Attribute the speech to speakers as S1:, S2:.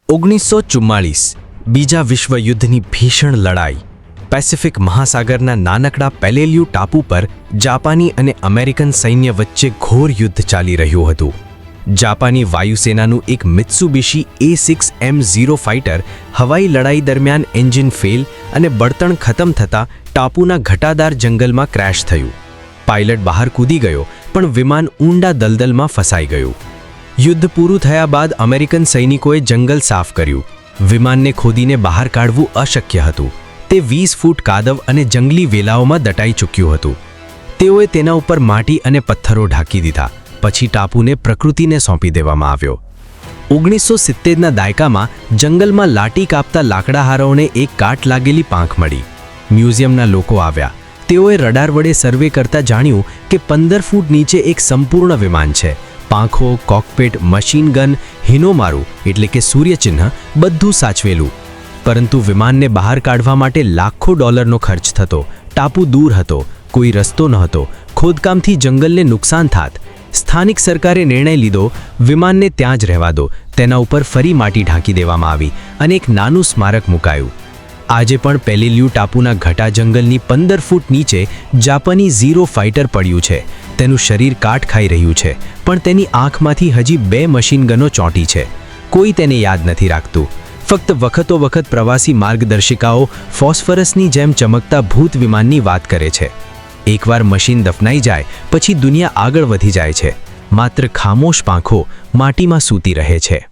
S1: 1944 બીજા વિશ્વયુદ્ધની ભીષણ લડાઈ. પેસિફિક મહાસાગરના નાનકડા પેલેલ્યુ ટાપુ પર જાપાની અને અમેરિકન સૈન્ય વચ્ચે ઘોર યુદ્ધ ચાલી રહ્યું હતું. જાપાની વાયુસેનાનું એક મિત્સુબિશી A6M0 ફાઇટર હવાઈ લડાઈ દરમિયાન એન્જિન ફેલ અને બળતણ ખતમ થતાં ટાપુના ઘટાદાર જંગલમાં ક્રેશ થયું. પાયલટ બહાર કૂદી ગયો, પણ વિમાન ઊંડા દલદલમાં ફસાઈ ગયું. યુદ્ધ પૂરું થયા બાદ અમેરિકન સૈનિકોએ જંગલ સાફ કર્યું. વિમાનને ખોદીને બહાર કાઢવું અશક્ય હતું. તે 20 ફૂટ કાદવ અને જંગલી વેલાઓમાં દટાઈ ચૂક્યું હતું. તેઓએ તેના ઉપર માટી અને પથ્થરો ઢાંકી દીધા. પછી ટાપુને પ્રકૃતિને સોંપી દેવામાં આવ્યો. 1970ના દાયકામાં જંગલમાં લાટી કાપતા લાકડાહારોને એક કાટ લાગેલી પાંખ મળી. મ્યુઝિયમના લોકો આવ્યા. તેઓએ રડાર વડે સર્વે કરતા જાણ્યું કે 15 ફૂટ નીચે એક સંપૂર્ણ વિમાન છે. પાંખો, કોકપિટ, મશીન ગન, હિનોમારુ એટલે કે સૂર્યચિહ્ન બધું સાચવેલું. પરંતુ વિમાનને બહાર કાઢવા માટે લાખો ડોલરનો ખર્ચ થતો. ટાપુ દૂર હતો, કોઈ રસ્તો ન હતો. ખોદકામથી જંગલને નુકસાન થાત. સ્થાનિક સરકારે નિર્ણય લીધો, વિમાનને ત્યાં જ રહેવા દો. તેના ઉપર ફરી માટી ઢાંકી દેવામાં આવી અને એક નાનું સ્મારક મુકાયું. આજે પણ પેલેલ્યુ ટાપુના ઘટા જંગલની 15 ફૂટ નીચે જાપાની ઝીરો ફાઇટર પડ્યું છે. તેનું શરીર કાટ ખાઈ રહ્યું છે, પણ તેની આંખમાંથી હજી 2 મશીન ગનો ચોંટી છે. કોઈ તેને યાદ નથી રાખતું. ફક્ત વખતો વખત પ્રવાસી માર્ગદર્શિકાઓ ફોસ્ફરસની જેમ ચમકતા ભૂત વિમાનની વાત કરે છે. એકવાર મશીન દફનાઈ જાય પછી દુનિયા આગળ વધી જાય છે. માત્ર ખામોશ પાંખો માટીમાં સૂતી રહે છે.